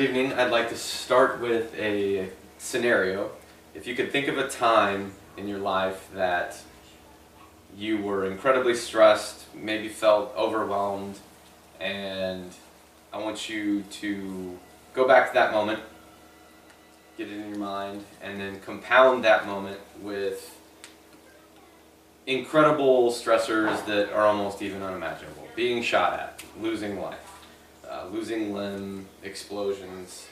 Good evening. I'd like to start with a scenario. If you could think of a time in your life that you were incredibly stressed, maybe felt overwhelmed, and I want you to go back to that moment, get it in your mind, and then compound that moment with incredible stressors that are almost even unimaginable. Being shot at, losing life. Losing limb, explosions.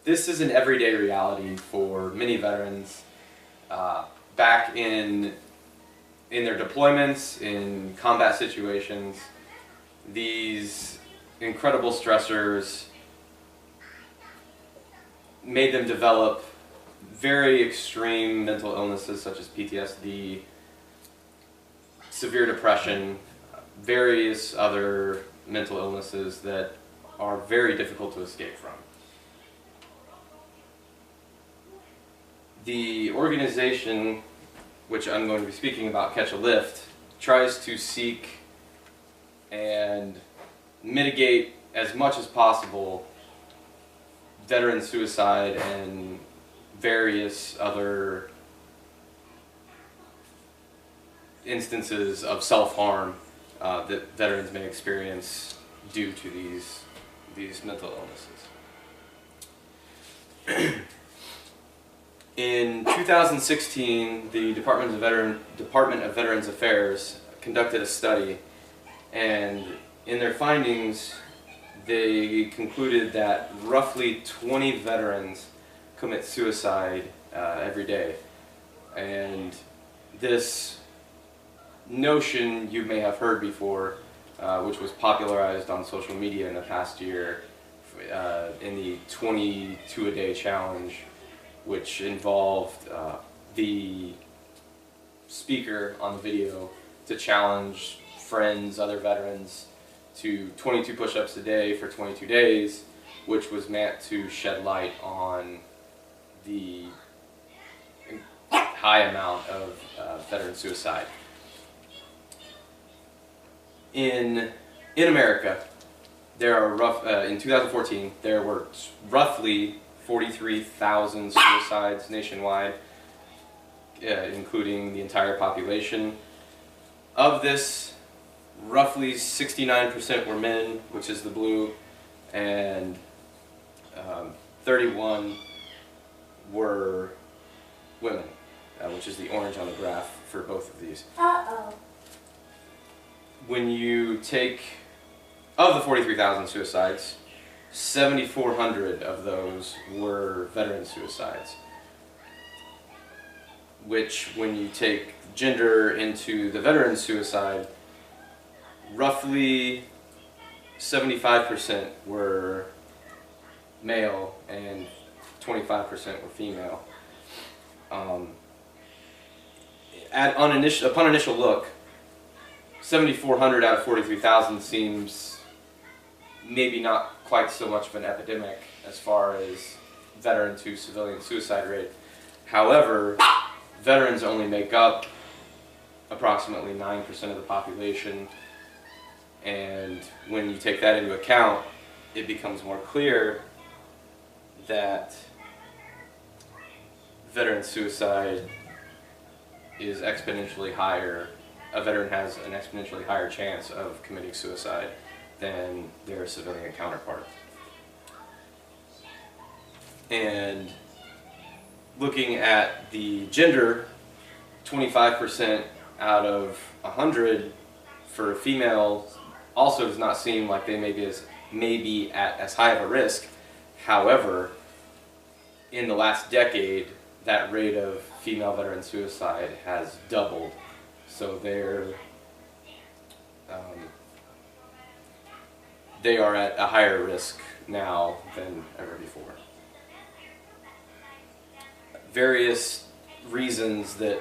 This is an everyday reality for many veterans back in their deployments, in combat situations. These incredible stressors made them develop very extreme mental illnesses such as PTSD, severe depression, various other mental illnesses that are very difficult to escape from. The organization, which I'm going to be speaking about, Catch a Lift, tries to seek and mitigate as much as possible veteran suicide and various other instances of self-harm that veterans may experience due to these mental illnesses. In 2016, the Department of Veterans Affairs conducted a study, and in their findings, they concluded that roughly 20 veterans commit suicide every day. And this notion you may have heard before, which was popularized on social media in the past year in the 22 a day challenge, which involved the speaker on the video to challenge friends, other veterans, to 22 push-ups a day for 22 days, which was meant to shed light on the high amount of veteran suicide. In America, there are in 2014 there were roughly 43,000 suicides nationwide, including the entire population. Of this, roughly 69% were men, which is the blue, and 31 were women, which is the orange on the graph for both of these. When you take, of the 43,000 suicides, 7,400 of those were veteran suicides, which, when you take gender into the veteran suicide, roughly 75% were male and 25% were female. Upon initial look, 7,400 out of 43,000 seems maybe not quite so much of an epidemic as far as veteran to civilian suicide rate. However, veterans only make up approximately 9% of the population, and when you take that into account, it becomes more clear that veteran suicide is exponentially higher. A veteran has an exponentially higher chance of committing suicide than their civilian counterpart. And looking at the gender, 25% out of 100 for females also does not seem like they may be at as high of a risk. However, in the last decade, that rate of female veteran suicide has doubled. So they are at a higher risk now than ever before. Various reasons that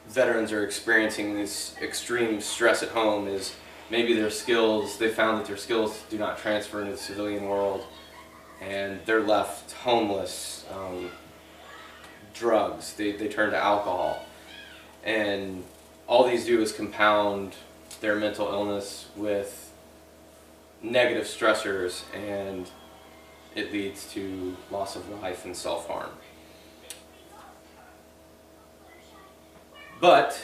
veterans are experiencing this extreme stress at home is maybe they found that their skills do not transfer into the civilian world, and they're left homeless. Drugs, they turn to alcohol, and all these do is compound their mental illness with negative stressors, and it leads to loss of life and self-harm. But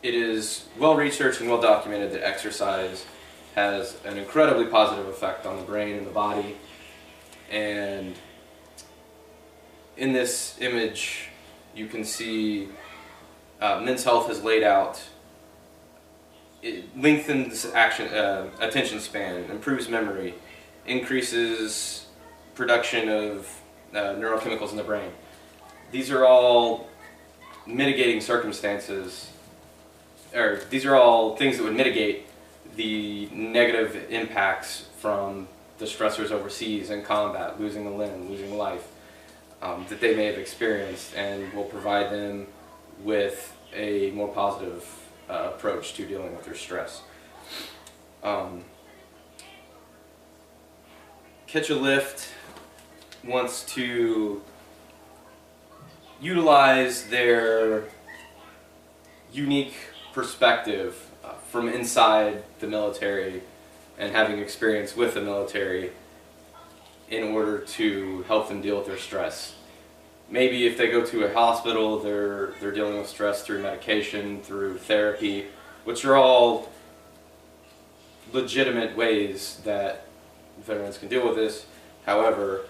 it is well researched and well documented that exercise has an incredibly positive effect on the brain and the body. And in this image you can see Men's Health has laid out. It lengthens attention span, improves memory, increases production of neurochemicals in the brain. These are all mitigating circumstances, or these are all things that would mitigate the negative impacts from the stressors overseas in combat, losing a limb, losing life, that they may have experienced, and will provide them with a more positive approach to dealing with their stress. Catch a Lift wants to utilize their unique perspective from inside the military and having experience with the military in order to help them deal with their stress. Maybe if they go to a hospital, they're dealing with stress through medication, through therapy, which are all legitimate ways that veterans can deal with this. However,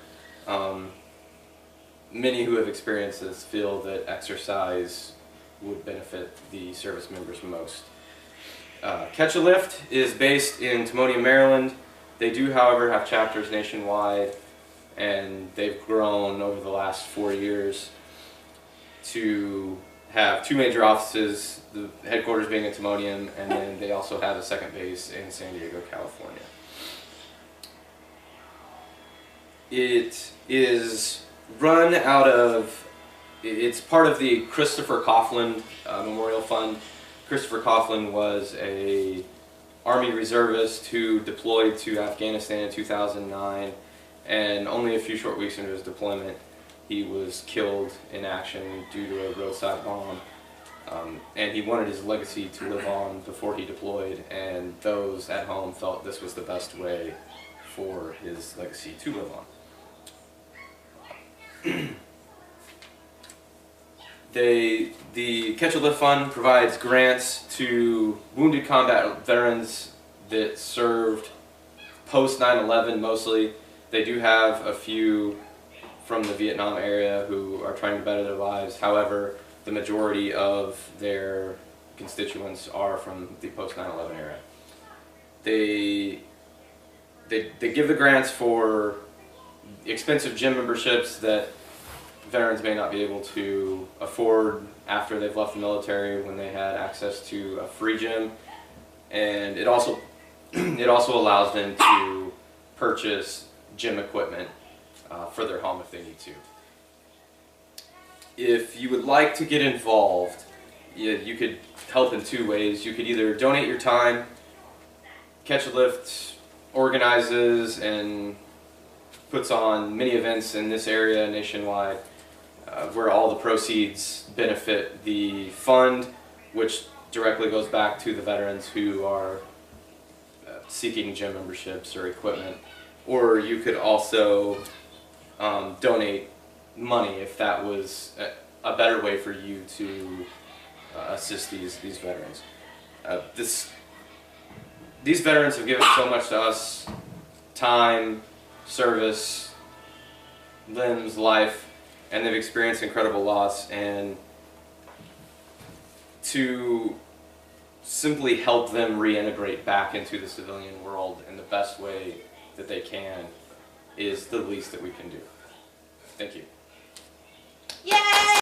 many who have experienced this feel that exercise would benefit the service members most. Catch a Lift is based in Timonium, Maryland. They do, however, have chapters nationwide, and they've grown over the last 4 years to have 2 major offices, the headquarters being in Timonium, and then they also have a second base in San Diego, California. It is run out of, it's part of the Christopher Coughlin Memorial Fund. Christopher Coughlin was an Army reservist who deployed to Afghanistan in 2009, and only a few short weeks into his deployment he was killed in action due to a roadside bomb. And he wanted his legacy to live on before he deployed, and those at home felt this was the best way for his legacy to live on. The Catch a Lift Fund provides grants to wounded combat veterans that served post 9/11 mostly. They do have a few from the Vietnam area who are trying to better their lives. However, the majority of their constituents are from the post 9/11 era. They give the grants for expensive gym memberships that veterans may not be able to afford after they've left the military when they had access to a free gym, and it also allows them to purchase gym equipment for their home if they need to. If you would like to get involved, you could help in 2 ways. You could either donate your time. Catch a Lift organizes and puts on many events in this area nationwide, where all the proceeds benefit the fund, which directly goes back to the veterans who are seeking gym memberships or equipment. Or you could also donate money if that was a better way for you to assist these veterans. These veterans have given so much to us: time, service, limbs, life, and they've experienced incredible loss, and to simply help them reintegrate back into the civilian world in the best way that they can is the least that we can do. Thank you. Yay!